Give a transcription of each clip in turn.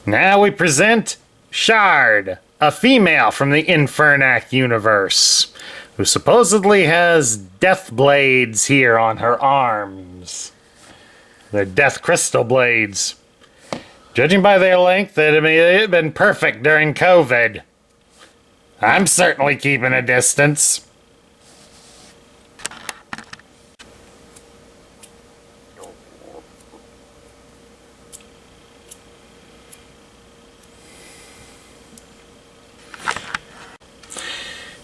Now we present Shard, a female from the Infernac Universe, who supposedly has death blades here on her arms. They're death crystal blades. Judging by their length, it may have been perfect during COVID. I'm certainly keeping a distance.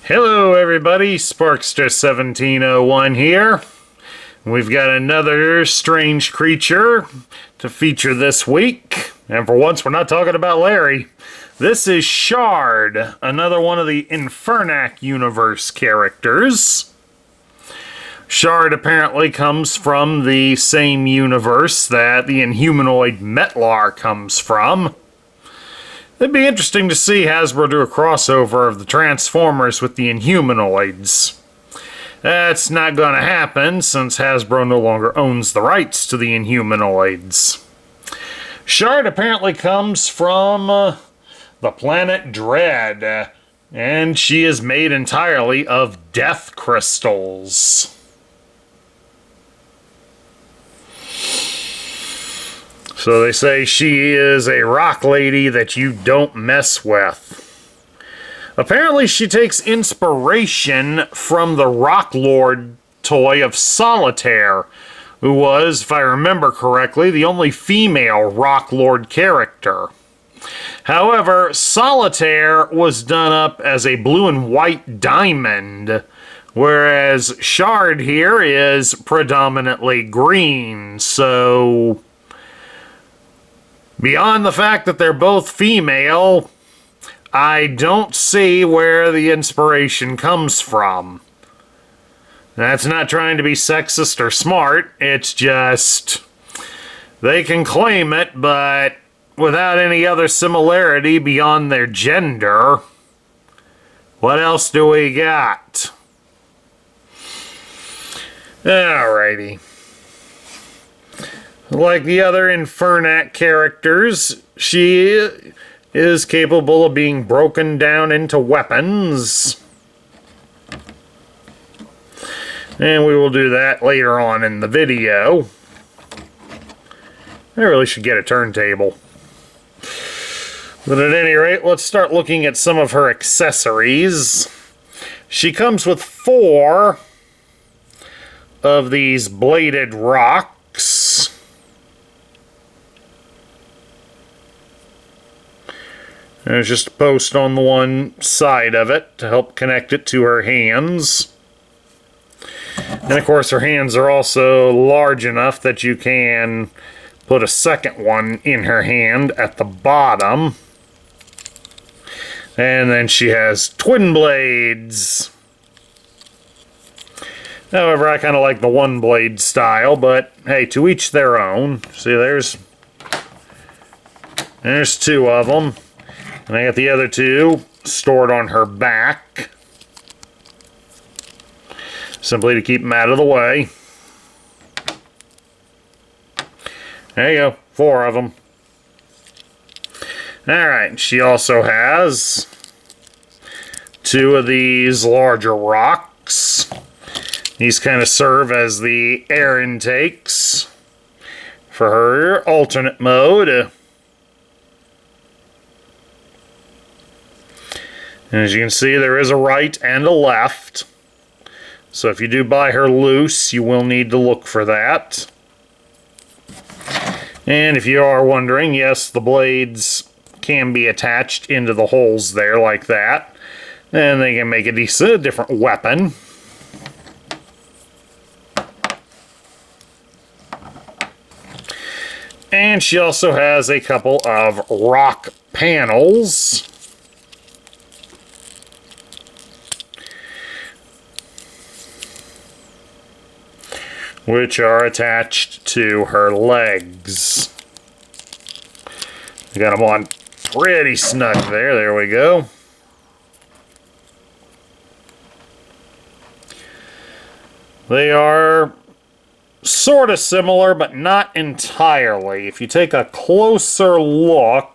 Hello everybody, Sparkster1701 here. We've got another strange creature to feature this week. And for once we're not talking about Larry. This is Shard, another one of the Infernac Universe characters. Shard apparently comes from the same universe that the Inhumanoid Metlar comes from. It'd be interesting to see Hasbro do a crossover of the Transformers with the Inhumanoids. That's not going to happen since Hasbro no longer owns the rights to the Inhumanoids. Shard apparently comes from the planet Dread, and she is made entirely of death crystals. So they say she is a rock lady that you don't mess with. Apparently she takes inspiration from the Rock Lord toy of Solitaire, who was, if I remember correctly, the only female Rock Lord character. However, Solitaire was done up as a blue and white diamond, whereas Shard here is predominantly green, so beyond the fact that they're both female, I don't see where the inspiration comes from. That's not trying to be sexist or smart, it's just they can claim it, but without any other similarity beyond their gender. What else do we got? Alrighty. Like the other Infernac characters, she is capable of being broken down into weapons. And we will do that later on in the video. I really should get a turntable. But at any rate, let's start looking at some of her accessories. She comes with 4 of these bladed rocks. There's just a post on the one side of it to help connect it to her hands. And of course her hands are also large enough that you can put a second one in her hand at the bottom. And then she has twin blades. However, I kind of like the one blade style, but hey, to each their own. See, there's 2 of them. And I got the other 2 stored on her back, simply to keep them out of the way. There you go, 4 of them. Alright, she also has 2 of these larger rocks. These kind of serve as the air intakes for her alternate mode. And as you can see, there is a right and a left. So if you do buy her loose, you will need to look for that. And if you are wondering, yes, the blades can be attached into the holes there like that. And they can make a different weapon. And she also has a couple of rock panels, which are attached to her legs. I got them on pretty snug there. There we go. They are sort of similar, but not entirely. If you take a closer look,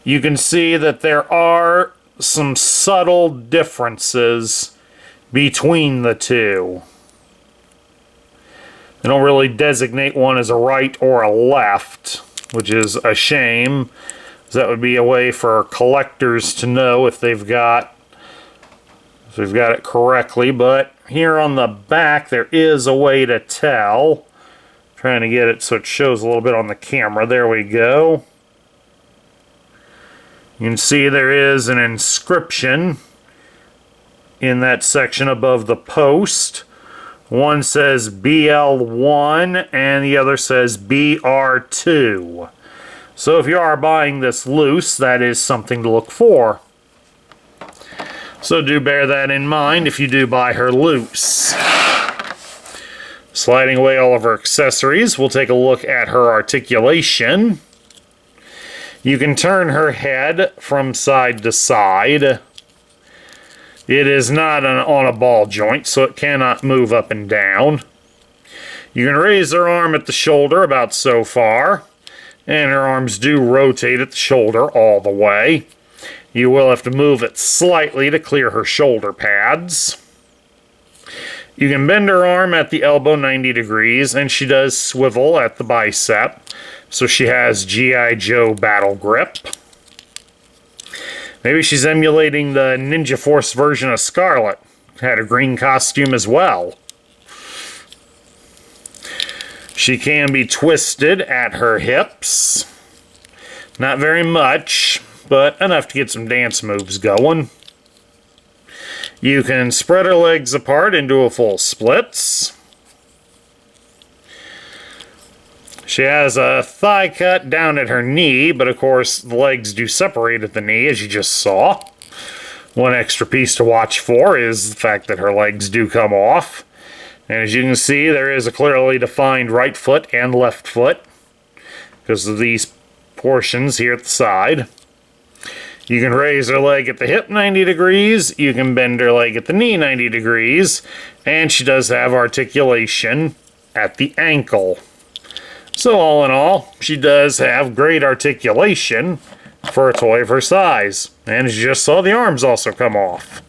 you can see that there are some subtle differences between the two. They don't really designate one as a right or a left, which is a shame. That would be a way for collectors to know if they've got it correctly. But here on the back, there is a way to tell. Trying to get it so it shows a little bit on the camera. There we go. You can see there is an inscription in that section above the post. One says BL1 and the other says BR2. So if you are buying this loose, that is something to look for. So do bear that in mind if you do buy her loose. Sliding away all of her accessories, we'll take a look at her articulation. You can turn her head from side to side. It is not on a ball joint, so it cannot move up and down. You can raise her arm at the shoulder about so far, and her arms do rotate at the shoulder all the way. You will have to move it slightly to clear her shoulder pads. You can bend her arm at the elbow 90 degrees, and she does swivel at the bicep, so she has G.I. Joe battle grip. Maybe she's emulating the Ninja Force version of Scarlet. Had a green costume as well. She can be twisted at her hips. Not very much, but enough to get some dance moves going. You can spread her legs apart into a full splits. She has a thigh cut down at her knee, but of course the legs do separate at the knee, as you just saw. One extra piece to watch for is the fact that her legs do come off. And as you can see, there is a clearly defined right foot and left foot because of these portions here at the side. You can raise her leg at the hip 90 degrees, you can bend her leg at the knee 90 degrees, and she does have articulation at the ankle. So all in all, she does have great articulation for a toy of her size. And as you just saw, the arms also come off.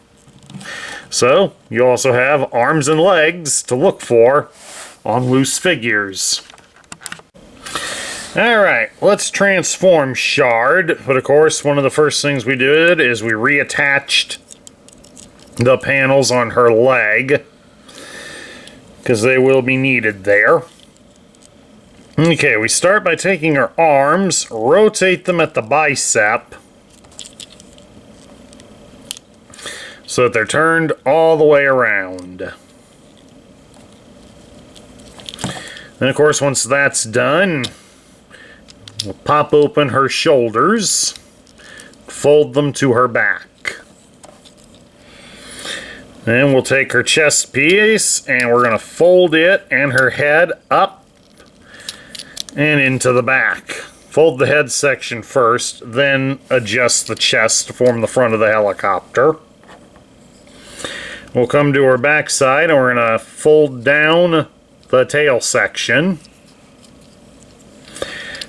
So you also have arms and legs to look for on loose figures. Alright, let's transform Shard. But of course, one of the first things we did is we reattached the panels on her leg, because they will be needed there. Okay, we start by taking her arms, rotate them at the bicep, so that they're turned all the way around. And of course, once that's done, we'll pop open her shoulders, fold them to her back. Then we'll take her chest piece, and we're going to fold it and her head up and into the back. Fold the head section first, then adjust the chest to form the front of the helicopter. We'll come to her backside and we're going to fold down the tail section.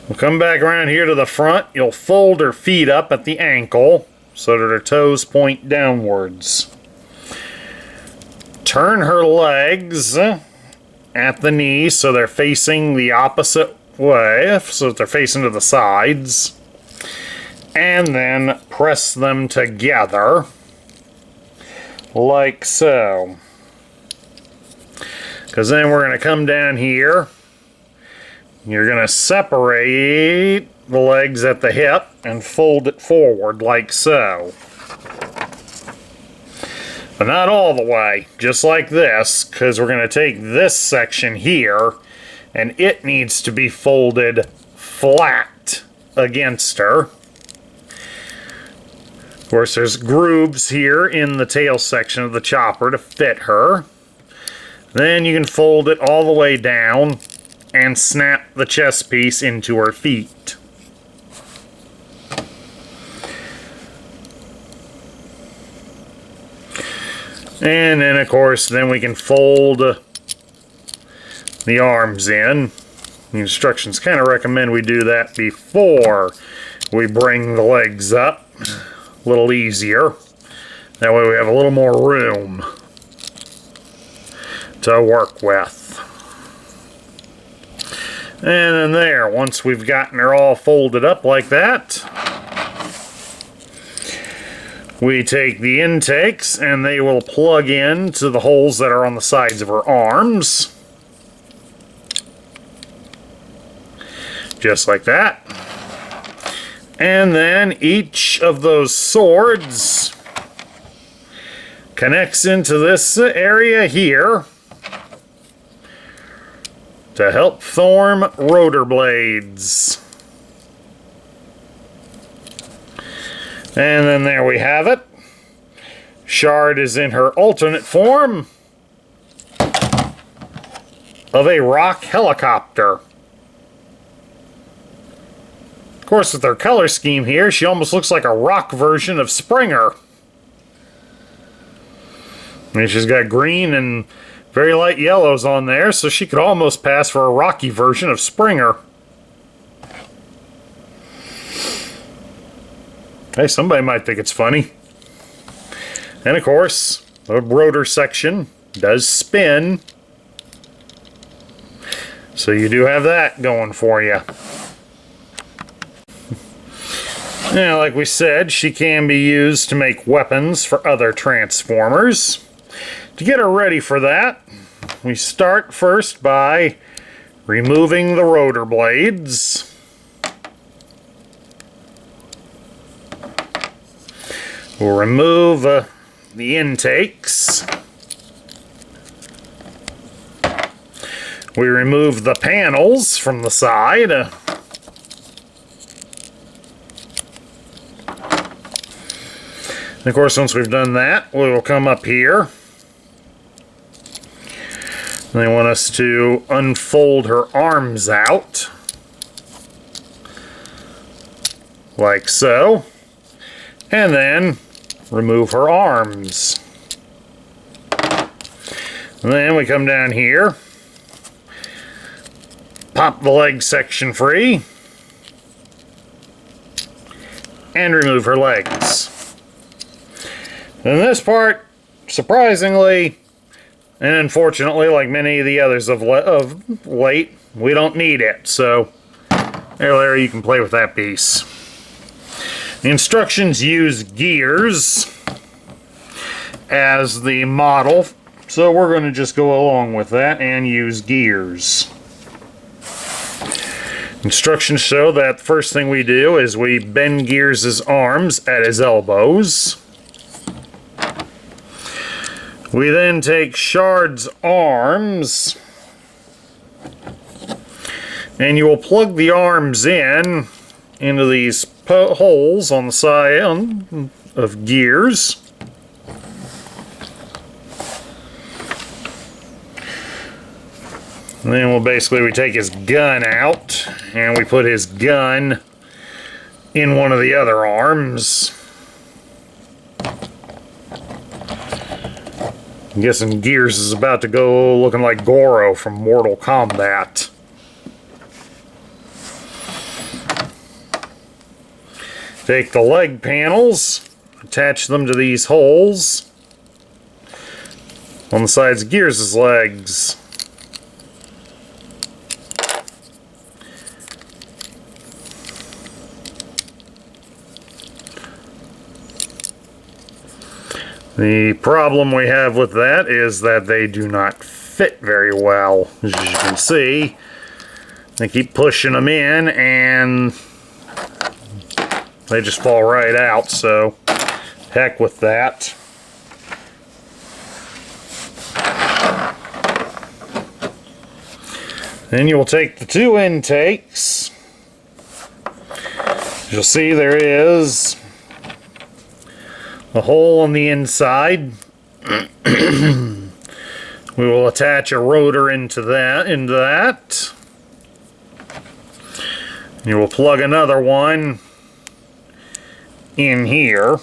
We'll come back around here to the front. You'll fold her feet up at the ankle so that her toes point downwards. Turn her legs at the knee so they're facing the opposite way, so that they're facing to the sides, and then press them together like so. Because then we're going to come down here, you're going to separate the legs at the hip and fold it forward like so. But not all the way, just like this, because we're going to take this section here and it needs to be folded flat against her. Of course, there's grooves here in the tail section of the chopper to fit her. Then you can fold it all the way down and snap the chest piece into her feet. And then, of course, then we can fold the arms in. The instructions kind of recommend we do that before we bring the legs up. A little easier. That way we have a little more room to work with. And then there, once we've gotten her all folded up like that, we take the intakes and they will plug in to the holes that are on the sides of her arms. Just like that. And then each of those swords connects into this area here to help form rotor blades. And then there we have it. Shard is in her alternate form of a rock helicopter. Of course, with her color scheme here, she almost looks like a rock version of Springer. I mean, she's got green and very light yellows on there, so she could almost pass for a rocky version of Springer. Hey, somebody might think it's funny. And of course, the rotor section does spin. So you do have that going for you. Now, like we said, she can be used to make weapons for other Transformers. To get her ready for that, we start first by removing the rotor blades. We'll remove the intakes. We remove the panels from the side. And of course, once we've done that, we will come up here. They want us to unfold her arms out. Like so. And then remove her arms. And then we come down here. Pop the leg section free. And remove her legs. And this part, surprisingly, and unfortunately, like many of the others of late, we don't need it. So, there, Larry, you can play with that piece. The instructions use gears as the model, so we're going to just go along with that and use gears. Instructions show that the first thing we do is we bend Gears' arms at his elbows. We then take Shard's arms, and you will plug the arms into these holes on the side of Gears. And then we take his gun out, and we put his gun in one of the other arms. I'm guessing Gears is about to go looking like Goro from Mortal Kombat. Take the leg panels, attach them to these holes on the sides of Gears' legs. The problem we have with that is that they do not fit very well. As you can see, they keep pushing them in and they just fall right out, so heck with that. Then you will take the two intakes. You'll see there is a hole on the inside. We will attach a rotor into that. You will plug another one in here.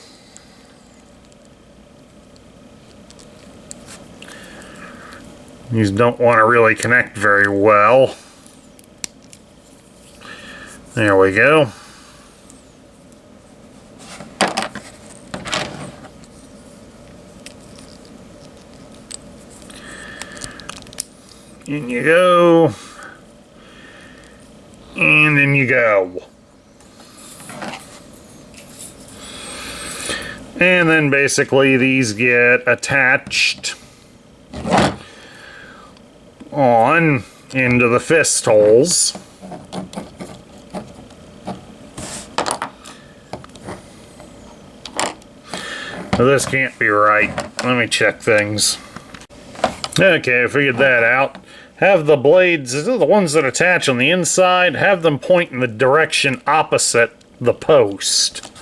These don't want to really connect very well. There we go. In you go. And in you go. And then basically these get attached on into the fist holes. Well, this can't be right. Let me check things. Okay, I figured that out. Have the blades, the ones that attach on the inside, have them point in the direction opposite the post.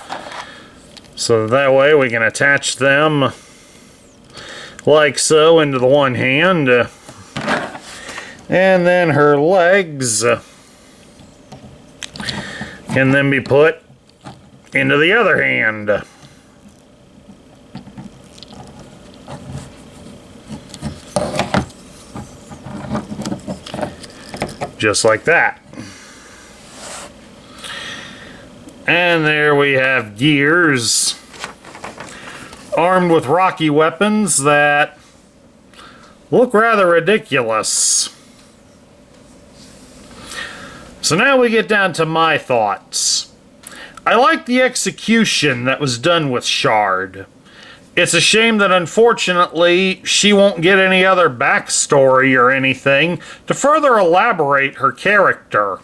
So that way we can attach them like so into the one hand. And then her legs can then be put into the other hand. Just like that. And there we have Gears, armed with rocky weapons that look rather ridiculous. So now we get down to my thoughts. I like the execution that was done with Shard. It's a shame that unfortunately she won't get any other backstory or anything to further elaborate her character.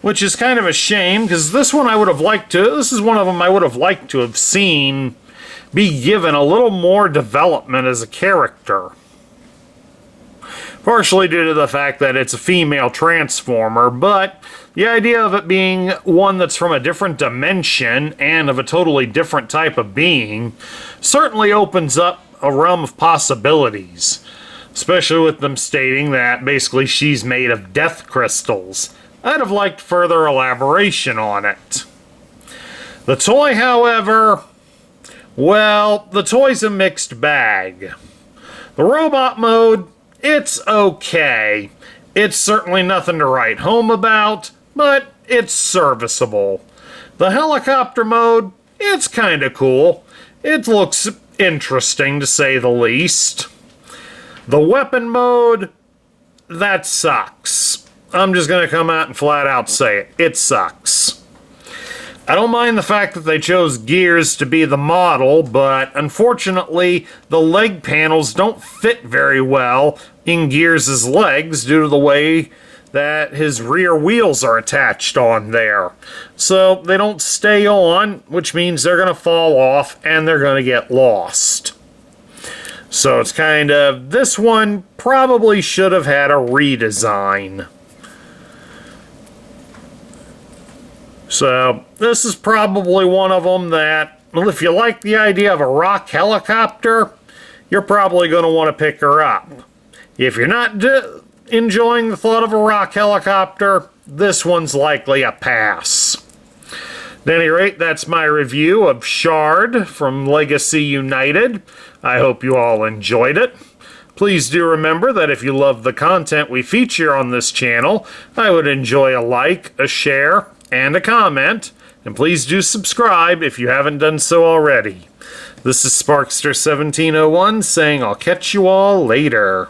Which is kind of a shame, because this is one of them I would have liked to have seen be given a little more development as a character. Partially due to the fact that it's a female transformer, but the idea of it being one that's from a different dimension and of a totally different type of being certainly opens up a realm of possibilities. Especially with them stating that basically she's made of death crystals. I'd have liked further elaboration on it. The toy, however, well, the toy's a mixed bag. The robot mode, it's okay. It's certainly nothing to write home about, but it's serviceable. The helicopter mode, it's kinda cool. It looks interesting to say the least. The weapon mode, that sucks. I'm just going to come out and flat out say it. It sucks. I don't mind the fact that they chose Gears to be the model, but unfortunately the leg panels don't fit very well in Gears' legs due to the way that his rear wheels are attached on there. So they don't stay on, which means they're going to fall off and they're going to get lost. So it's kind of, this one probably should have had a redesign. So, this is probably one of them that, well, if you like the idea of a rock helicopter, you're probably going to want to pick her up. If you're not enjoying the thought of a rock helicopter, this one's likely a pass. At any rate, that's my review of Shard from Legacy United. I hope you all enjoyed it. Please do remember that if you love the content we feature on this channel, I would enjoy a like, a share, and a comment, and please do subscribe if you haven't done so already. This is Sparkster1701 saying I'll catch you all later.